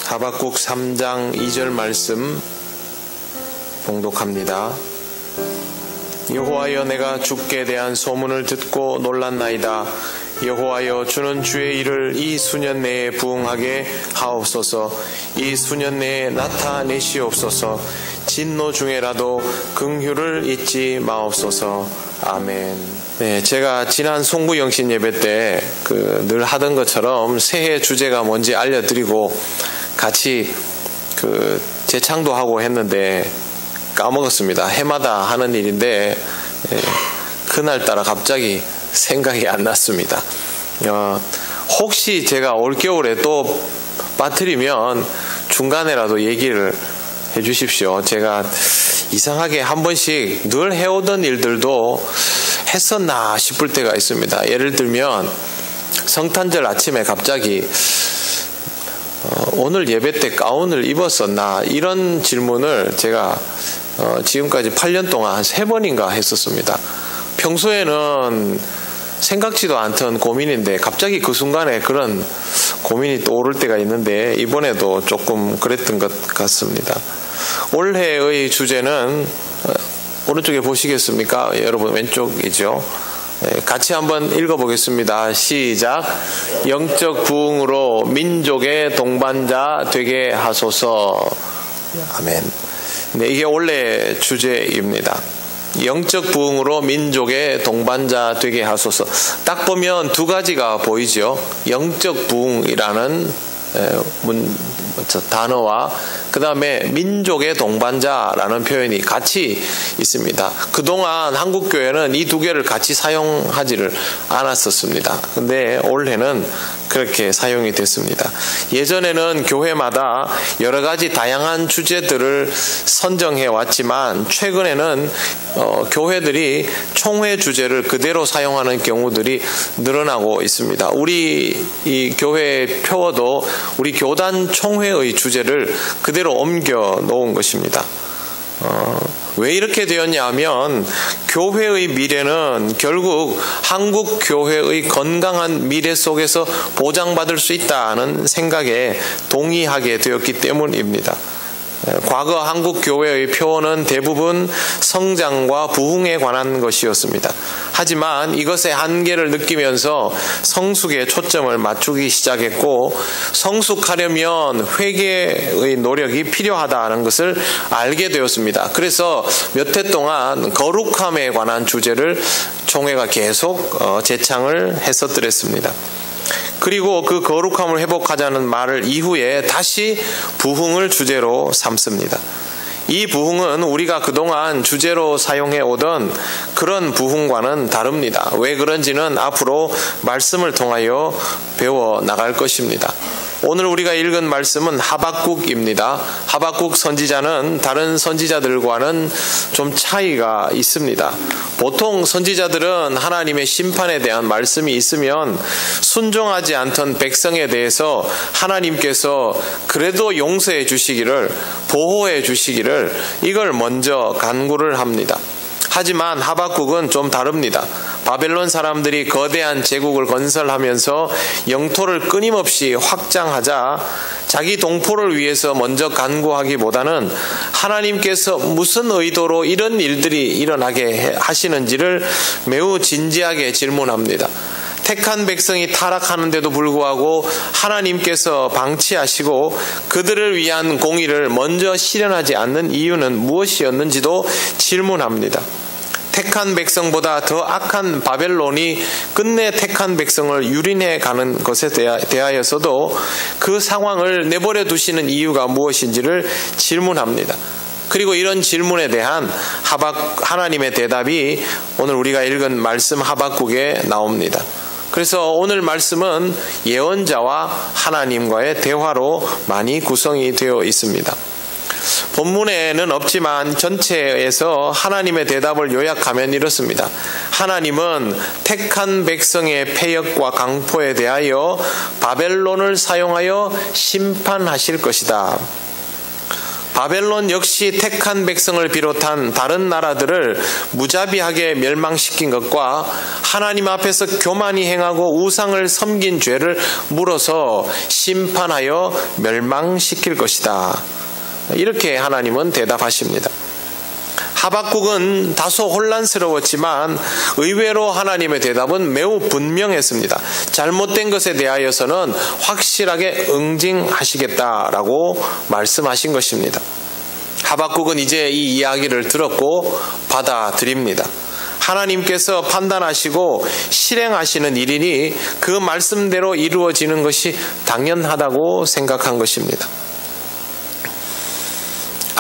하박국 3장 2절 말씀 봉독합니다. 여호와여, 내가 주께 대한 소문을 듣고 놀랐나이다. 여호와여, 주는 주의 일을 이 수년 내에 부응하게 하옵소서. 이 수년 내에 나타내시옵소서. 진노 중에라도 긍휼을 잊지 마옵소서. 아멘. 네, 제가 지난 송구영신 예배 때 늘 하던 것처럼 새해 주제가 뭔지 알려드리고 같이 재창도 하고 했는데 까먹었습니다. 해마다 하는 일인데 그날따라 갑자기 생각이 안 났습니다. 혹시 제가 올겨울에 또 빠뜨리면 중간에라도 얘기를 해주십시오. 제가 이상하게 한 번씩 늘 해오던 일들도 했었나 싶을 때가 있습니다. 예를 들면 성탄절 아침에 갑자기 오늘 예배 때 가운을 입었었나, 이런 질문을 제가 지금까지 8년 동안 한 3번인가 했었습니다. 평소에는 생각지도 않던 고민인데 갑자기 그 순간에 그런 고민이 떠오를 때가 있는데 이번에도 조금 그랬던 것 같습니다. 올해의 주제는 오른쪽에 보시겠습니까? 여러분 왼쪽이죠. 같이 한번 읽어보겠습니다. 시작. 영적 부흥으로 민족의 동반자 되게 하소서. 아멘. 네, 이게 원래 주제입니다. 영적 부흥으로 민족의 동반자 되게 하소서. 딱 보면 두 가지가 보이죠. 영적 부흥이라는 단어와 그 다음에 민족의 동반자라는 표현이 같이 있습니다. 그동안 한국교회는 이 두 개를 같이 사용하지를 않았었습니다. 근데 올해는 그렇게 사용이 됐습니다. 예전에는 교회마다 여러 가지 다양한 주제들을 선정해 왔지만 최근에는 교회들이 총회 주제를 그대로 사용하는 경우들이 늘어나고 있습니다. 우리 이 교회 표어도 우리 교단 총회의 주제를 그대로 옮겨 놓은 것입니다. 왜 이렇게 되었냐 하면 교회의 미래는 결국 한국 교회의 건강한 미래 속에서 보장받을 수 있다는 생각에 동의하게 되었기 때문입니다. 과거 한국 교회의 표어는 대부분 성장과 부흥에 관한 것이었습니다. 하지만 이것의 한계를 느끼면서 성숙에 초점을 맞추기 시작했고, 성숙하려면 회개의 노력이 필요하다는 것을 알게 되었습니다. 그래서 몇 해 동안 거룩함에 관한 주제를 총회가 계속 재창을 했었더랬습니다. 그리고 그 거룩함을 회복하자는 말을 이후에 다시 부흥을 주제로 삼습니다. 이 부흥은 우리가 그동안 주제로 사용해 오던 그런 부흥과는 다릅니다. 왜 그런지는 앞으로 말씀을 통하여 배워 나갈 것입니다. 오늘 우리가 읽은 말씀은 하박국입니다. 하박국 선지자는 다른 선지자들과는 좀 차이가 있습니다. 보통 선지자들은 하나님의 심판에 대한 말씀이 있으면 순종하지 않던 백성에 대해서 하나님께서 그래도 용서해 주시기를, 보호해 주시기를, 이걸 먼저 간구를 합니다. 하지만 하박국은 좀 다릅니다. 바벨론 사람들이 거대한 제국을 건설하면서 영토를 끊임없이 확장하자 자기 동포를 위해서 먼저 간구하기보다는 하나님께서 무슨 의도로 이런 일들이 일어나게 하시는지를 매우 진지하게 질문합니다. 택한 백성이 타락하는데도 불구하고 하나님께서 방치하시고 그들을 위한 공의를 먼저 실현하지 않는 이유는 무엇이었는지도 질문합니다. 택한 백성보다 더 악한 바벨론이 끝내 택한 백성을 유린해 가는 것에 대하여서도 그 상황을 내버려 두시는 이유가 무엇인지를 질문합니다. 그리고 이런 질문에 대한 하나님의 대답이 오늘 우리가 읽은 말씀 하박국에 나옵니다. 그래서 오늘 말씀은 예언자와 하나님과의 대화로 많이 구성이 되어 있습니다. 본문에는 없지만 전체에서 하나님의 대답을 요약하면 이렇습니다. 하나님은 택한 백성의 패역과 강포에 대하여 바벨론을 사용하여 심판하실 것이다. 바벨론 역시 택한 백성을 비롯한 다른 나라들을 무자비하게 멸망시킨 것과 하나님 앞에서 교만히 행하고 우상을 섬긴 죄를 물어서 심판하여 멸망시킬 것이다. 이렇게 하나님은 대답하십니다. 하박국은 다소 혼란스러웠지만 의외로 하나님의 대답은 매우 분명했습니다. 잘못된 것에 대하여서는 확실하게 응징하시겠다라고 말씀하신 것입니다. 하박국은 이제 이 이야기를 들었고 받아들입니다. 하나님께서 판단하시고 실행하시는 일이니 그 말씀대로 이루어지는 것이 당연하다고 생각한 것입니다.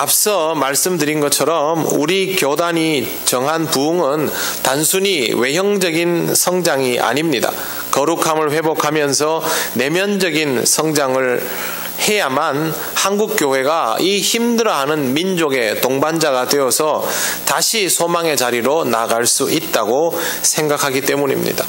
앞서 말씀드린 것처럼 우리 교단이 정한 부흥은 단순히 외형적인 성장이 아닙니다. 거룩함을 회복하면서 내면적인 성장을 해야만 한국교회가 이 힘들어하는 민족의 동반자가 되어서 다시 소망의 자리로 나갈 수 있다고 생각하기 때문입니다.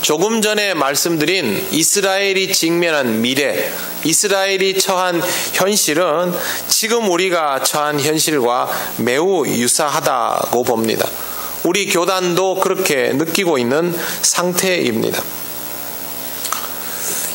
조금 전에 말씀드린 이스라엘이 직면한 미래, 이스라엘이 처한 현실은 지금 우리가 처한 현실과 매우 유사하다고 봅니다. 우리 교단도 그렇게 느끼고 있는 상태입니다.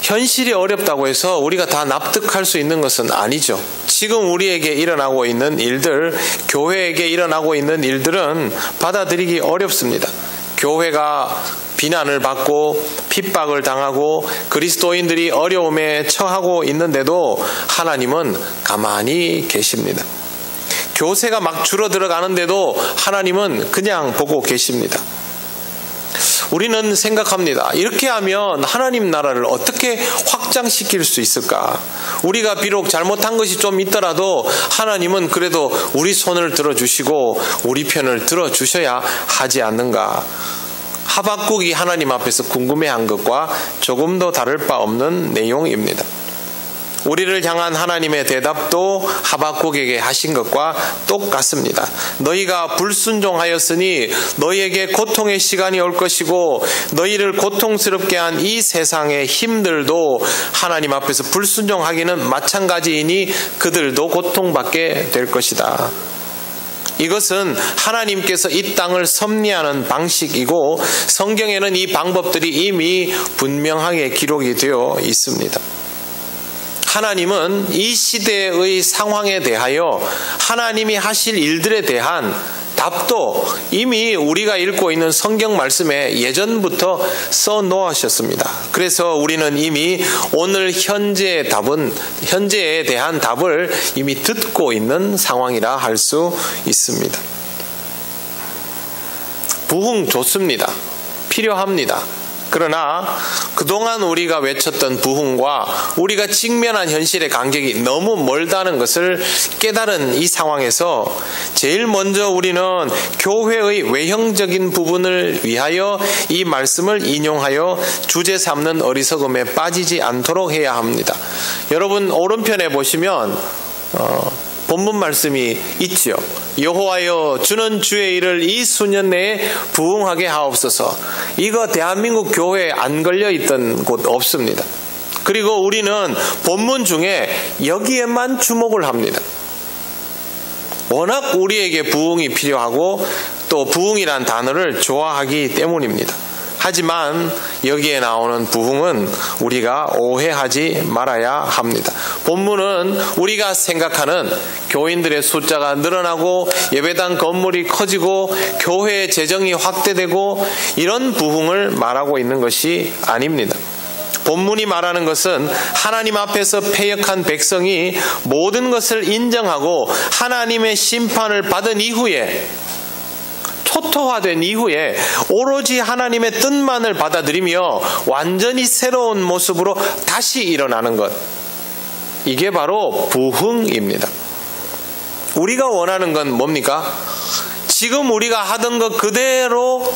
현실이 어렵다고 해서 우리가 다 납득할 수 있는 것은 아니죠. 지금 우리에게 일어나고 있는 일들, 교회에게 일어나고 있는 일들은 받아들이기 어렵습니다. 교회가 비난을 받고 핍박을 당하고 그리스도인들이 어려움에 처하고 있는데도 하나님은 가만히 계십니다. 교세가 막 줄어들어가는데도 하나님은 그냥 보고 계십니다. 우리는 생각합니다. 이렇게 하면 하나님 나라를 어떻게 확장시킬 수 있을까? 우리가 비록 잘못한 것이 좀 있더라도 하나님은 그래도 우리 손을 들어주시고 우리 편을 들어주셔야 하지 않는가? 하박국이 하나님 앞에서 궁금해한 것과 조금도 다를 바 없는 내용입니다. 우리를 향한 하나님의 대답도 하박국에게 하신 것과 똑같습니다. 너희가 불순종하였으니 너희에게 고통의 시간이 올 것이고 너희를 고통스럽게 한 이 세상의 힘들도 하나님 앞에서 불순종하기는 마찬가지이니 그들도 고통받게 될 것이다. 이것은 하나님께서 이 땅을 섭리하는 방식이고 성경에는 이 방법들이 이미 분명하게 기록이 되어 있습니다. 하나님은 이 시대의 상황에 대하여 하나님이 하실 일들에 대한 답도 이미 우리가 읽고 있는 성경 말씀에 예전부터 써놓으셨습니다. 그래서 우리는 이미 오늘 현재에 대한 답을 이미 듣고 있는 상황이라 할 수 있습니다. 부흥 좋습니다. 필요합니다. 그러나 그동안 우리가 외쳤던 부흥과 우리가 직면한 현실의 간격이 너무 멀다는 것을 깨달은 이 상황에서 제일 먼저 우리는 교회의 외형적인 부분을 위하여 이 말씀을 인용하여 주제 삼는 어리석음에 빠지지 않도록 해야 합니다. 여러분 오른편에 보시면 본문 말씀이 있죠. 여호와여 주는 주의 일을 이 수년 내에 부흥하게 하옵소서. 이거 대한민국 교회에 안 걸려있던 곳 없습니다. 그리고 우리는 본문 중에 여기에만 주목을 합니다. 워낙 우리에게 부흥이 필요하고 또 부흥이란 단어를 좋아하기 때문입니다. 하지만 여기에 나오는 부흥은 우리가 오해하지 말아야 합니다. 본문은 우리가 생각하는 교인들의 숫자가 늘어나고 예배당 건물이 커지고 교회의 재정이 확대되고 이런 부흥을 말하고 있는 것이 아닙니다. 본문이 말하는 것은 하나님 앞에서 패역한 백성이 모든 것을 인정하고 하나님의 심판을 받은 이후에 초토화된 이후에 오로지 하나님의 뜻만을 받아들이며 완전히 새로운 모습으로 다시 일어나는 것. 이게 바로 부흥입니다. 우리가 원하는 건 뭡니까? 지금 우리가 하던 것 그대로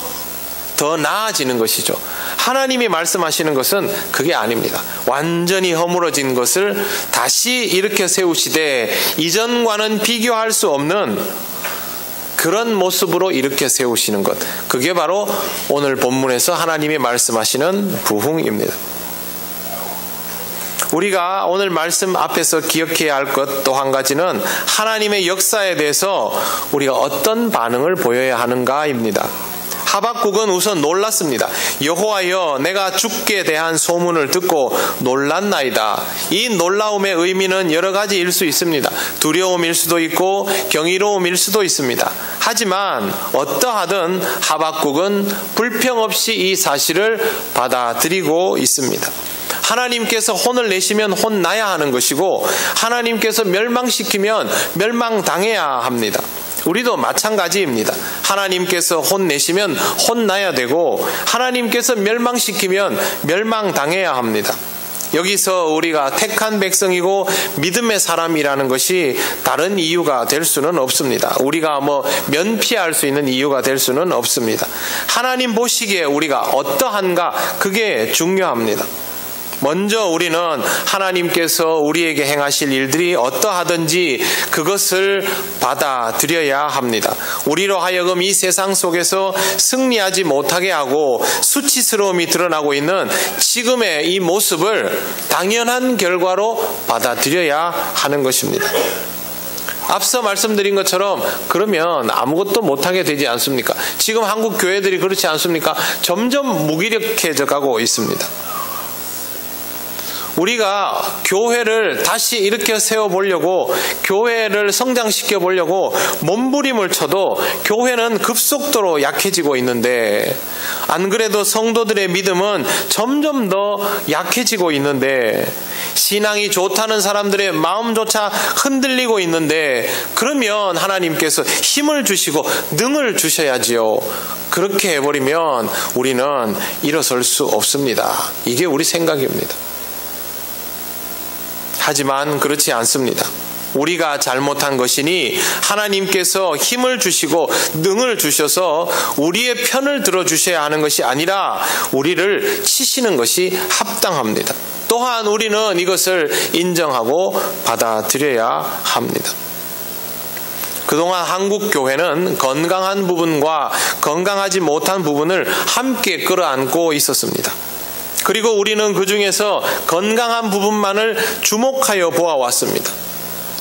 더 나아지는 것이죠. 하나님이 말씀하시는 것은 그게 아닙니다. 완전히 허물어진 것을 다시 일으켜 세우시되 이전과는 비교할 수 없는 그런 모습으로 일으켜 세우시는 것. 그게 바로 오늘 본문에서 하나님이 말씀하시는 부흥입니다. 우리가 오늘 말씀 앞에서 기억해야 할 것 또 한 가지는 하나님의 역사에 대해서 우리가 어떤 반응을 보여야 하는가입니다. 하박국은 우선 놀랐습니다. 여호와여, 내가 주께 대한 소문을 듣고 놀랐나이다. 이 놀라움의 의미는 여러 가지일 수 있습니다. 두려움일 수도 있고 경이로움일 수도 있습니다. 하지만 어떠하든 하박국은 불평 없이 이 사실을 받아들이고 있습니다. 하나님께서 혼을 내시면 혼나야 하는 것이고 하나님께서 멸망시키면 멸망당해야 합니다. 우리도 마찬가지입니다. 하나님께서 혼내시면 혼나야 되고 하나님께서 멸망시키면 멸망당해야 합니다. 여기서 우리가 택한 백성이고 믿음의 사람이라는 것이 다른 이유가 될 수는 없습니다. 우리가 면피할 수 있는 이유가 될 수는 없습니다. 하나님 보시기에 우리가 어떠한가, 그게 중요합니다. 먼저 우리는 하나님께서 우리에게 행하실 일들이 어떠하든지 그것을 받아들여야 합니다. 우리로 하여금 이 세상 속에서 승리하지 못하게 하고 수치스러움이 드러나고 있는 지금의 이 모습을 당연한 결과로 받아들여야 하는 것입니다. 앞서 말씀드린 것처럼 그러면 아무것도 못하게 되지 않습니까? 지금 한국 교회들이 그렇지 않습니까? 점점 무기력해져 가고 있습니다. 우리가 교회를 다시 일으켜 세워보려고, 교회를 성장시켜 보려고 몸부림을 쳐도 교회는 급속도로 약해지고 있는데, 안 그래도 성도들의 믿음은 점점 더 약해지고 있는데, 신앙이 좋다는 사람들의 마음조차 흔들리고 있는데, 그러면 하나님께서 힘을 주시고 능을 주셔야지요. 그렇게 해버리면 우리는 일어설 수 없습니다. 이게 우리 생각입니다. 하지만 그렇지 않습니다. 우리가 잘못한 것이니 하나님께서 힘을 주시고 능을 주셔서 우리의 편을 들어주셔야 하는 것이 아니라 우리를 치시는 것이 합당합니다. 또한 우리는 이것을 인정하고 받아들여야 합니다. 그동안 한국 교회는 건강한 부분과 건강하지 못한 부분을 함께 끌어안고 있었습니다. 그리고 우리는 그 중에서 건강한 부분만을 주목하여 보아왔습니다.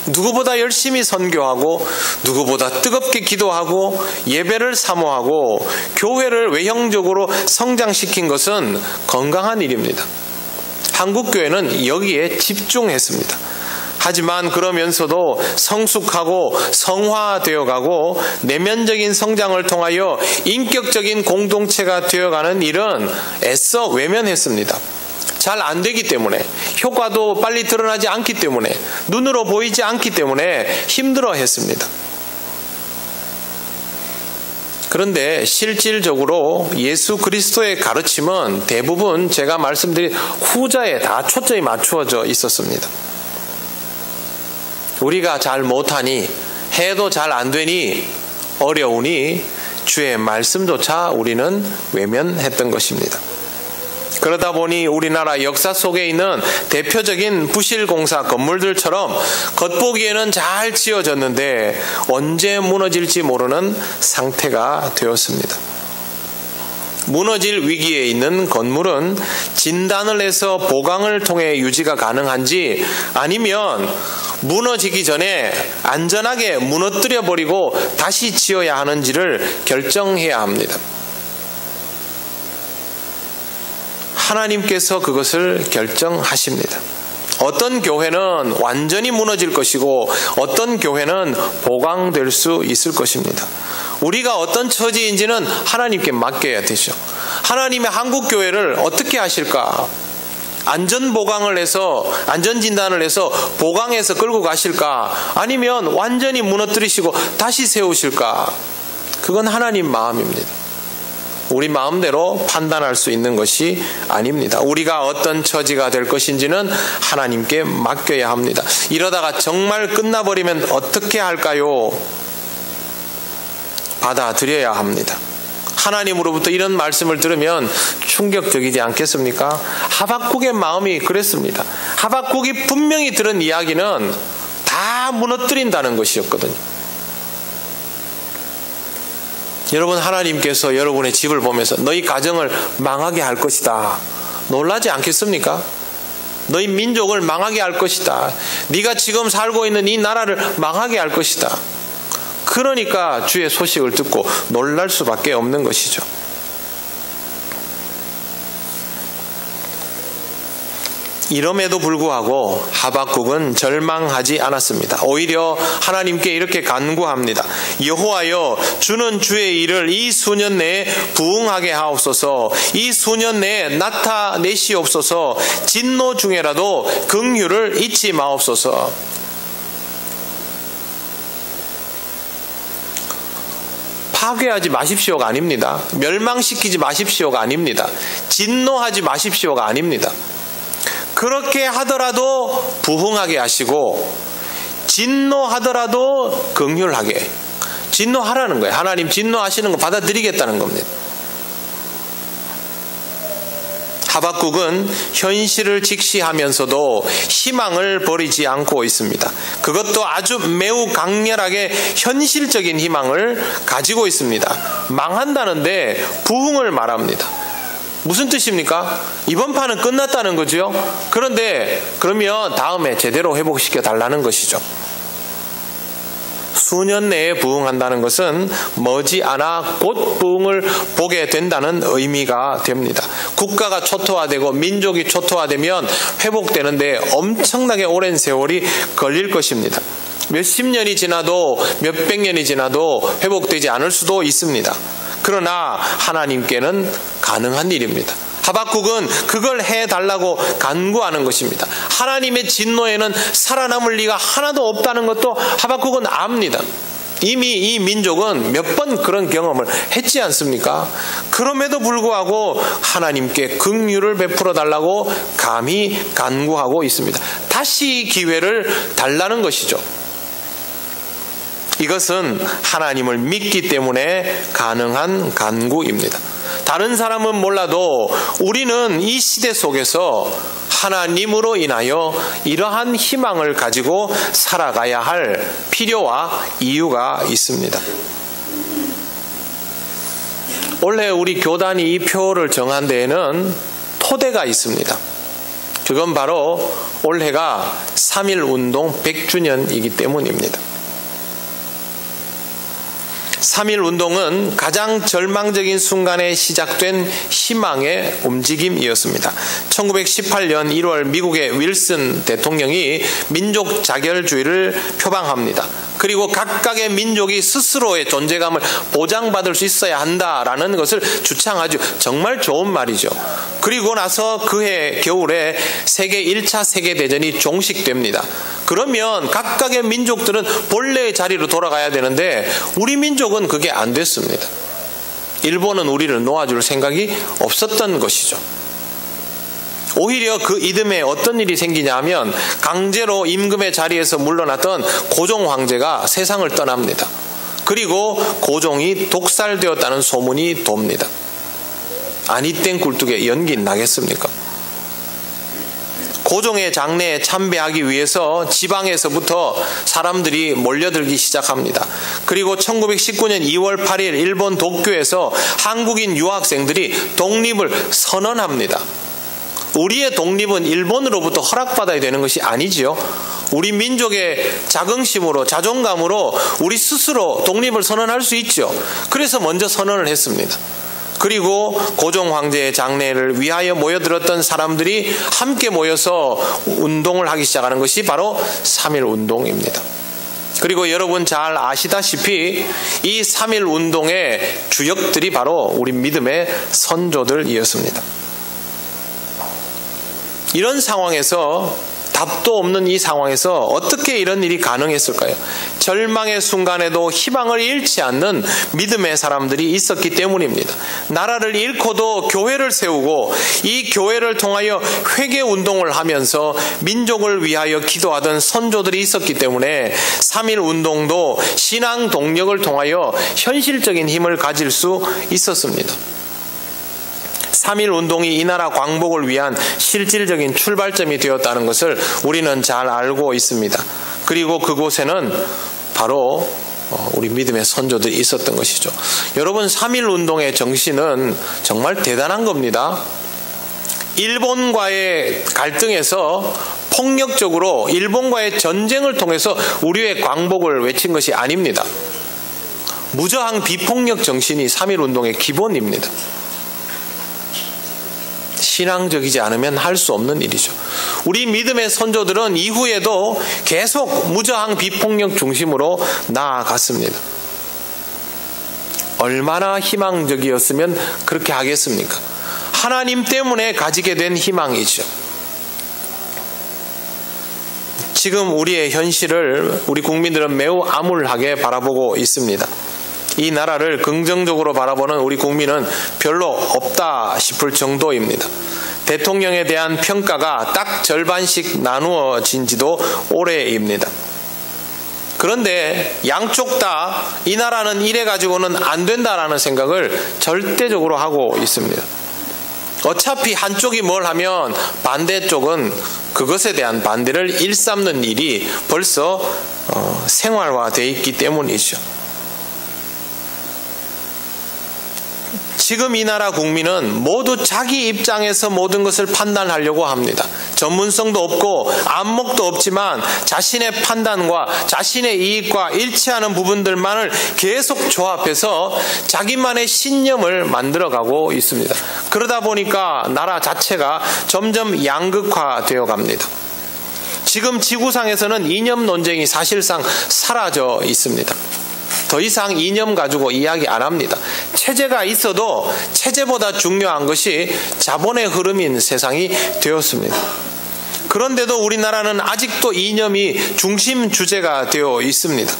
누구보다 열심히 선교하고 누구보다 뜨겁게 기도하고 예배를 사모하고 교회를 외형적으로 성장시킨 것은 건강한 일입니다. 한국 교회는 여기에 집중했습니다. 하지만 그러면서도 성숙하고 성화되어가고 내면적인 성장을 통하여 인격적인 공동체가 되어가는 일은 애써 외면했습니다. 잘 안 되기 때문에, 효과도 빨리 드러나지 않기 때문에, 눈으로 보이지 않기 때문에 힘들어했습니다. 그런데 실질적으로 예수 그리스도의 가르침은 대부분 제가 말씀드린 후자에 다 초점이 맞추어져 있었습니다. 우리가 잘 못하니, 해도 잘 안 되니, 어려우니 주의 말씀조차 우리는 외면했던 것입니다. 그러다 보니 우리나라 역사 속에 있는 대표적인 부실공사 건물들처럼 겉보기에는 잘 지어졌는데 언제 무너질지 모르는 상태가 되었습니다. 무너질 위기에 있는 건물은 진단을 해서 보강을 통해 유지가 가능한지, 아니면 무너지기 전에 안전하게 무너뜨려버리고 다시 지어야 하는지를 결정해야 합니다. 하나님께서 그것을 결정하십니다. 어떤 교회는 완전히 무너질 것이고 어떤 교회는 보강될 수 있을 것입니다. 우리가 어떤 처지인지는 하나님께 맡겨야 되죠. 하나님의 한국 교회를 어떻게 하실까? 안전보강을 해서, 안전진단을 해서 보강해서 끌고 가실까? 아니면 완전히 무너뜨리시고 다시 세우실까? 그건 하나님 마음입니다. 우리 마음대로 판단할 수 있는 것이 아닙니다. 우리가 어떤 처지가 될 것인지는 하나님께 맡겨야 합니다. 이러다가 정말 끝나버리면 어떻게 할까요? 받아들여야 합니다. 하나님으로부터 이런 말씀을 들으면 충격적이지 않겠습니까? 하박국의 마음이 그랬습니다. 하박국이 분명히 들은 이야기는 다 무너뜨린다는 것이었거든요. 여러분, 하나님께서 여러분의 집을 보면서 너희 가정을 망하게 할 것이다, 놀라지 않겠습니까? 너희 민족을 망하게 할 것이다. 네가 지금 살고 있는 이 나라를 망하게 할 것이다. 그러니까 주의 소식을 듣고 놀랄 수밖에 없는 것이죠. 이럼에도 불구하고 하박국은 절망하지 않았습니다. 오히려 하나님께 이렇게 간구합니다. 여호와여, 주는 주의 일을 이 수년 내에 부응하게 하옵소서. 이 수년 내에 나타내시옵소서. 진노 중에라도 긍휼을 잊지 마옵소서. 파괴하지 마십시오가 아닙니다. 멸망시키지 마십시오가 아닙니다. 진노하지 마십시오가 아닙니다. 그렇게 하더라도 부흥하게 하시고 진노하더라도 긍휼하게, 진노하라는 거예요. 하나님 진노하시는 거 받아들이겠다는 겁니다. 하박국은 현실을 직시하면서도 희망을 버리지 않고 있습니다. 그것도 아주 매우 강렬하게 현실적인 희망을 가지고 있습니다. 망한다는데 부흥을 말합니다. 무슨 뜻입니까? 이번 판은 끝났다는 거죠. 그런데 그러면 다음에 제대로 회복시켜 달라는 것이죠. 수년 내에 부흥한다는 것은 머지않아 곧 부흥을 보게 된다는 의미가 됩니다. 국가가 초토화되고 민족이 초토화되면 회복되는데 엄청나게 오랜 세월이 걸릴 것입니다. 몇십 년이 지나도 몇백 년이 지나도 회복되지 않을 수도 있습니다. 그러나 하나님께는 가능한 일입니다. 하박국은 그걸 해달라고 간구하는 것입니다. 하나님의 진노에는 살아남을 리가 하나도 없다는 것도 하박국은 압니다. 이미 이 민족은 몇 번 그런 경험을 했지 않습니까? 그럼에도 불구하고 하나님께 긍휼을 베풀어 달라고 감히 간구하고 있습니다. 다시 기회를 달라는 것이죠. 이것은 하나님을 믿기 때문에 가능한 간구입니다. 다른 사람은 몰라도 우리는 이 시대 속에서 하나님으로 인하여 이러한 희망을 가지고 살아가야 할 필요와 이유가 있습니다. 원래 우리 교단이 이 표를 정한 데에는 토대가 있습니다. 그건 바로 올해가 3.1운동 100주년이기 때문입니다. 3.1운동은 가장 절망적인 순간에 시작된 희망의 움직임이었습니다. 1918년 1월 미국의 윌슨 대통령이 민족 자결주의를 표방합니다. 그리고 각각의 민족이 스스로의 존재감을 보장받을 수 있어야 한다라는 것을 주창하죠. 정말 좋은 말이죠. 그리고 나서 그해 겨울에 세계 1차 세계대전이 종식됩니다. 그러면 각각의 민족들은 본래의 자리로 돌아가야 되는데 우리 민족은 그게 안 됐습니다. 일본은 우리를 놓아줄 생각이 없었던 것이죠. 오히려 그 이듬해 어떤 일이 생기냐면 강제로 임금의 자리에서 물러났던 고종 황제가 세상을 떠납니다. 그리고 고종이 독살되었다는 소문이 돕니다. 아니 땡 굴뚝에 연기 나겠습니까? 고종의 장래에 참배하기 위해서 지방에서부터 사람들이 몰려들기 시작합니다. 그리고 1919년 2월 8일 일본 도쿄에서 한국인 유학생들이 독립을 선언합니다. 우리의 독립은 일본으로부터 허락받아야 되는 것이 아니지요. 우리 민족의 자긍심으로 자존감으로 우리 스스로 독립을 선언할 수 있죠. 그래서 먼저 선언을 했습니다. 그리고 고종 황제의 장례를 위하여 모여들었던 사람들이 함께 모여서 운동을 하기 시작하는 것이 바로 3.1운동입니다. 그리고 여러분 잘 아시다시피 이 3.1운동의 주역들이 바로 우리 믿음의 선조들이었습니다. 이런 상황에서 답도 없는 이 상황에서 어떻게 이런 일이 가능했을까요? 절망의 순간에도 희망을 잃지 않는 믿음의 사람들이 있었기 때문입니다. 나라를 잃고도 교회를 세우고 이 교회를 통하여 회개운동을 하면서 민족을 위하여 기도하던 선조들이 있었기 때문에 3.1운동도 신앙 동력을 통하여 현실적인 힘을 가질 수 있었습니다. 3.1운동이 이 나라 광복을 위한 실질적인 출발점이 되었다는 것을 우리는 잘 알고 있습니다. 그리고 그곳에는 바로 우리 믿음의 선조들이 있었던 것이죠. 여러분 3.1운동의 정신은 정말 대단한 겁니다. 일본과의 갈등에서 폭력적으로 일본과의 전쟁을 통해서 우리의 광복을 외친 것이 아닙니다. 무저항 비폭력 정신이 3.1운동의 기본입니다. 신앙적이지 않으면 할 수 없는 일이죠. 우리 믿음의 선조들은 이후에도 계속 무저항 비폭력 중심으로 나아갔습니다. 얼마나 희망적이었으면 그렇게 하겠습니까? 하나님 때문에 가지게 된 희망이죠. 지금 우리의 현실을 우리 국민들은 매우 암울하게 바라보고 있습니다. 이 나라를 긍정적으로 바라보는 우리 국민은 별로 없다 싶을 정도입니다. 대통령에 대한 평가가 딱 절반씩 나누어진 지도 오래입니다. 그런데 양쪽 다 이 나라는 이래 가지고는 안 된다라는 생각을 절대적으로 하고 있습니다. 어차피 한쪽이 뭘 하면 반대쪽은 그것에 대한 반대를 일삼는 일이 벌써 생활화되어 있기 때문이죠. 지금 이 나라 국민은 모두 자기 입장에서 모든 것을 판단하려고 합니다. 전문성도 없고 안목도 없지만 자신의 판단과 자신의 이익과 일치하는 부분들만을 계속 조합해서 자기만의 신념을 만들어가고 있습니다. 그러다 보니까 나라 자체가 점점 양극화되어 갑니다. 지금 지구상에서는 이념 논쟁이 사실상 사라져 있습니다. 더 이상 이념 가지고 이야기 안 합니다. 체제가 있어도 체제보다 중요한 것이 자본의 흐름인 세상이 되었습니다. 그런데도 우리나라는 아직도 이념이 중심 주제가 되어 있습니다.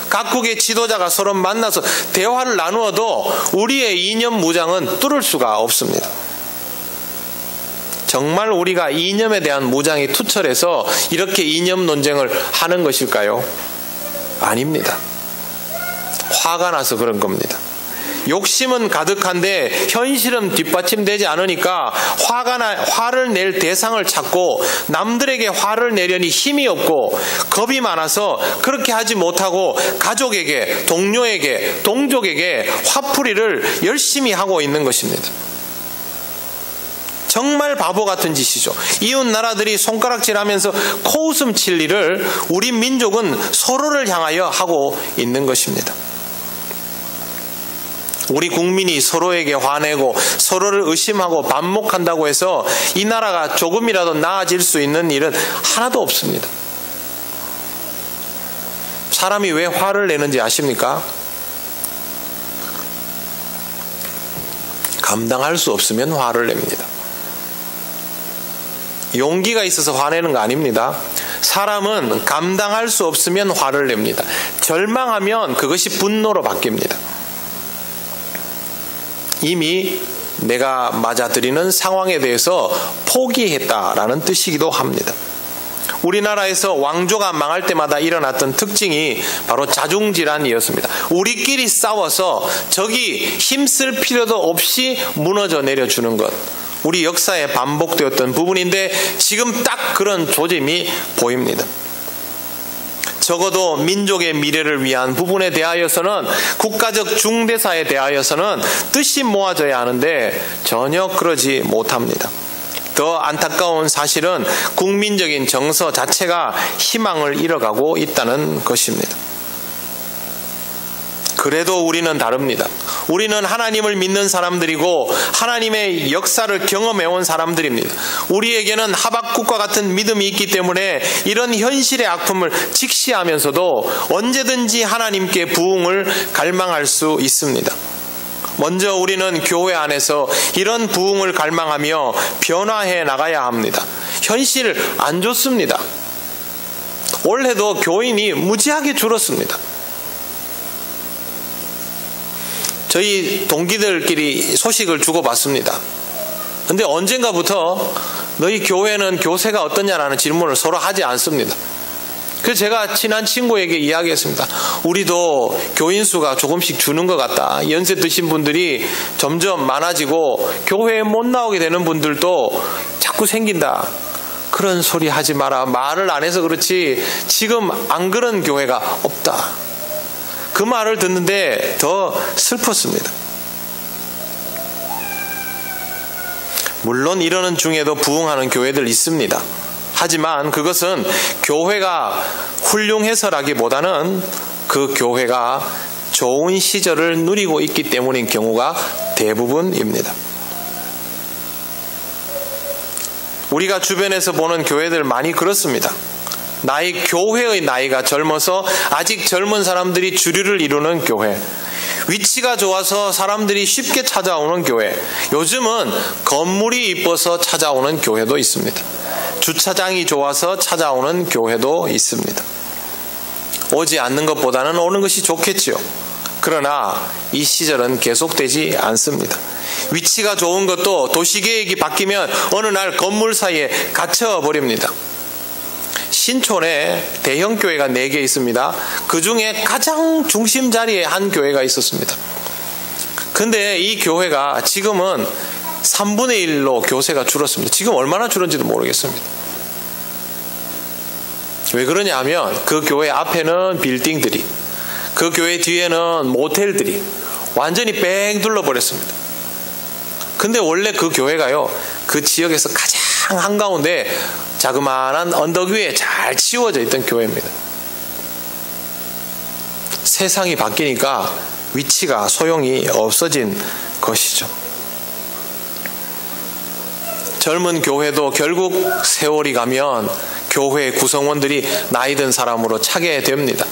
각국의 지도자가 서로 만나서 대화를 나누어도 우리의 이념 무장은 뚫을 수가 없습니다. 정말 우리가 이념에 대한 무장이 투철해서 이렇게 이념 논쟁을 하는 것일까요? 아닙니다. 화가 나서 그런 겁니다. 욕심은 가득한데 현실은 뒷받침되지 않으니까 화를 낼 대상을 찾고 남들에게 화를 내려니 힘이 없고 겁이 많아서 그렇게 하지 못하고 가족에게, 동료에게, 동족에게 화풀이를 열심히 하고 있는 것입니다. 정말 바보 같은 짓이죠. 이웃 나라들이 손가락질하면서 코웃음 칠 일을 우리 민족은 서로를 향하여 하고 있는 것입니다. 우리 국민이 서로에게 화내고 서로를 의심하고 반목한다고 해서 이 나라가 조금이라도 나아질 수 있는 일은 하나도 없습니다. 사람이 왜 화를 내는지 아십니까? 감당할 수 없으면 화를 냅니다. 용기가 있어서 화내는 거 아닙니다. 사람은 감당할 수 없으면 화를 냅니다. 절망하면 그것이 분노로 바뀝니다. 이미 내가 맞아들이는 상황에 대해서 포기했다라는 뜻이기도 합니다. 우리나라에서 왕조가 망할 때마다 일어났던 특징이 바로 자중질환이었습니다. 우리끼리 싸워서 적이 힘쓸 필요도 없이 무너져 내려주는 것. 우리 역사에 반복되었던 부분인데 지금 딱 그런 조짐이 보입니다. 적어도 민족의 미래를 위한 부분에 대하여서는 국가적 중대사에 대하여서는 뜻이 모아져야 하는데 전혀 그러지 못합니다. 더 안타까운 사실은 국민적인 정서 자체가 희망을 잃어가고 있다는 것입니다. 그래도 우리는 다릅니다. 우리는 하나님을 믿는 사람들이고 하나님의 역사를 경험해온 사람들입니다. 우리에게는 하박국과 같은 믿음이 있기 때문에 이런 현실의 아픔을 직시하면서도 언제든지 하나님께 부흥을 갈망할 수 있습니다. 먼저 우리는 교회 안에서 이런 부흥을 갈망하며 변화해 나가야 합니다. 현실 안 좋습니다. 올해도 교인이 무지하게 줄었습니다. 저희 동기들끼리 소식을 주고받습니다. 근데 언젠가부터 너희 교회는 교세가 어떠냐라는 질문을 서로 하지 않습니다. 그래서 제가 친한 친구에게 이야기했습니다. 우리도 교인 수가 조금씩 주는 것 같다. 연세 드신 분들이 점점 많아지고 교회에 못 나오게 되는 분들도 자꾸 생긴다. 그런 소리 하지 마라. 말을 안 해서 그렇지 지금 안 그런 교회가 없다. 그 말을 듣는데 더 슬펐습니다. 물론 이러는 중에도 부흥하는 교회들 있습니다. 하지만 그것은 교회가 훌륭해서라기보다는 그 교회가 좋은 시절을 누리고 있기 때문인 경우가 대부분입니다. 우리가 주변에서 보는 교회들 많이 그렇습니다. 교회의 나이가 젊어서 아직 젊은 사람들이 주류를 이루는 교회, 위치가 좋아서 사람들이 쉽게 찾아오는 교회, 요즘은 건물이 이뻐서 찾아오는 교회도 있습니다. 주차장이 좋아서 찾아오는 교회도 있습니다. 오지 않는 것보다는 오는 것이 좋겠지요. 그러나 이 시절은 계속되지 않습니다. 위치가 좋은 것도 도시계획이 바뀌면 어느 날 건물 사이에 갇혀버립니다. 신촌에 대형 교회가 4개 있습니다. 그 중에 가장 중심 자리에 한 교회가 있었습니다. 근데 이 교회가 지금은 3분의 1로 교세가 줄었습니다. 지금 얼마나 줄었는지도 모르겠습니다. 왜 그러냐 하면 그 교회 앞에는 빌딩들이, 그 교회 뒤에는 모텔들이 완전히 뺑 둘러버렸습니다. 근데 원래 그 교회가요, 그 지역에서 가장 한가운데 자그마한 언덕 위에 잘 치워져 있던 교회입니다. 세상이 바뀌니까 위치가 소용이 없어진 것이죠. 젊은 교회도 결국 세월이 가면 교회 구성원들이 나이 든 사람으로 차게 됩니다.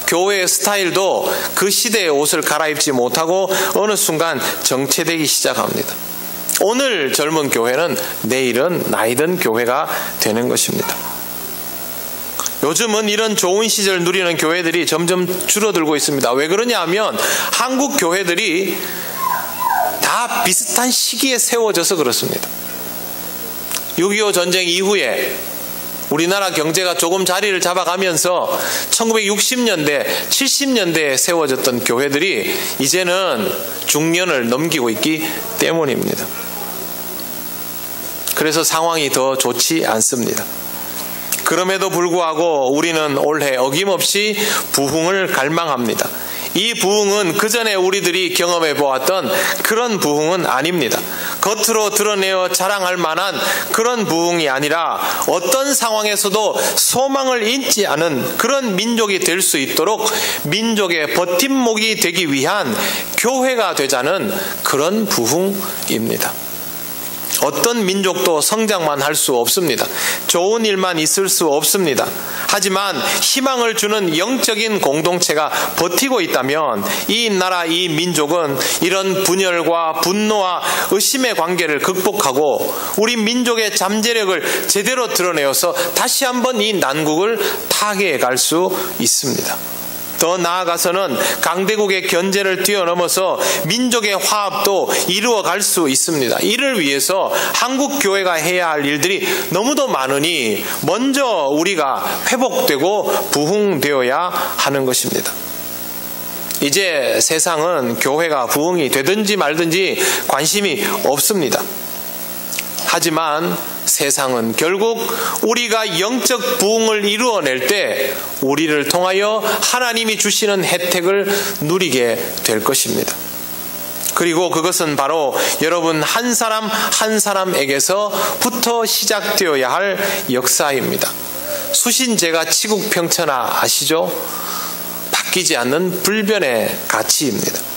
교회의 스타일도 그 시대의 옷을 갈아입지 못하고 어느 순간 정체되기 시작합니다. 오늘 젊은 교회는 내일은 나이 든 교회가 되는 것입니다. 요즘은 이런 좋은 시절 누리는 교회들이 점점 줄어들고 있습니다. 왜 그러냐 하면 한국 교회들이 다 비슷한 시기에 세워져서 그렇습니다. 6.25 전쟁 이후에 우리나라 경제가 조금 자리를 잡아가면서 1960년대, 70년대에 세워졌던 교회들이 이제는 중년을 넘기고 있기 때문입니다. 그래서 상황이 더 좋지 않습니다. 그럼에도 불구하고 우리는 올해 어김없이 부흥을 갈망합니다. 이 부흥은 그전에 우리들이 경험해 보았던 그런 부흥은 아닙니다. 겉으로 드러내어 자랑할 만한 그런 부흥이 아니라 어떤 상황에서도 소망을 잊지 않은 그런 민족이 될 수 있도록 민족의 버팀목이 되기 위한 교회가 되자는 그런 부흥입니다. 어떤 민족도 성장만 할 수 없습니다. 좋은 일만 있을 수 없습니다. 하지만 희망을 주는 영적인 공동체가 버티고 있다면 이 나라, 이 민족은 이런 분열과 분노와 의심의 관계를 극복하고 우리 민족의 잠재력을 제대로 드러내어서 다시 한번 이 난국을 타개해 갈 수 있습니다. 더 나아가서는 강대국의 견제를 뛰어넘어서 민족의 화합도 이루어갈 수 있습니다. 이를 위해서 한국 교회가 해야 할 일들이 너무도 많으니 먼저 우리가 회복되고 부흥되어야 하는 것입니다. 이제 세상은 교회가 부흥이 되든지 말든지 관심이 없습니다. 하지만 세상은 결국 우리가 영적 부흥을 이루어낼 때 우리를 통하여 하나님이 주시는 혜택을 누리게 될 것입니다. 그리고 그것은 바로 여러분 한 사람 한 사람에게서부터 시작되어야 할 역사입니다. 수신제가 치국평천하 아시죠? 바뀌지 않는 불변의 가치입니다.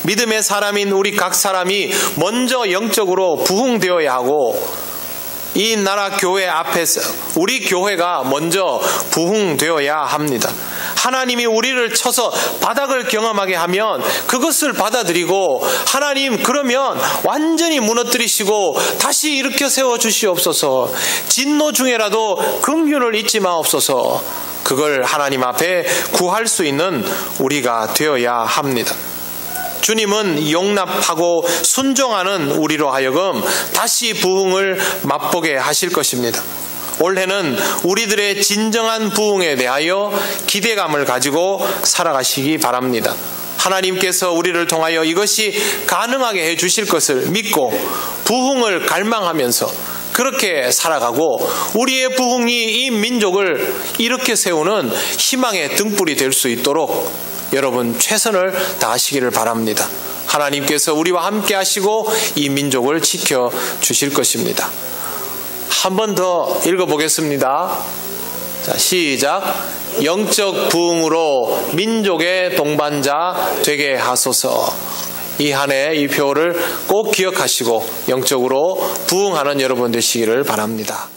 믿음의 사람인 우리 각 사람이 먼저 영적으로 부흥되어야 하고 이 나라 교회 앞에서 우리 교회가 먼저 부흥되어야 합니다. 하나님이 우리를 쳐서 바닥을 경험하게 하면 그것을 받아들이고 하나님 그러면 완전히 무너뜨리시고 다시 일으켜 세워주시옵소서. 진노 중에라도 긍휼을 잊지 마옵소서. 그걸 하나님 앞에 구할 수 있는 우리가 되어야 합니다. 주님은 용납하고 순종하는 우리로 하여금 다시 부흥을 맛보게 하실 것입니다. 올해는 우리들의 진정한 부흥에 대하여 기대감을 가지고 살아가시기 바랍니다. 하나님께서 우리를 통하여 이것이 가능하게 해주실 것을 믿고 부흥을 갈망하면서 그렇게 살아가고 우리의 부흥이 이 민족을 일으켜 세우는 희망의 등불이 될 수 있도록 여러분 최선을 다하시기를 바랍니다. 하나님께서 우리와 함께 하시고 이 민족을 지켜주실 것입니다. 한 번 더 읽어보겠습니다. 자, 시작. 영적 부흥으로 민족의 동반자 되게 하소서. 이 한 해 이 표를 꼭 기억하시고 영적으로 부흥하는 여러분 되시기를 바랍니다.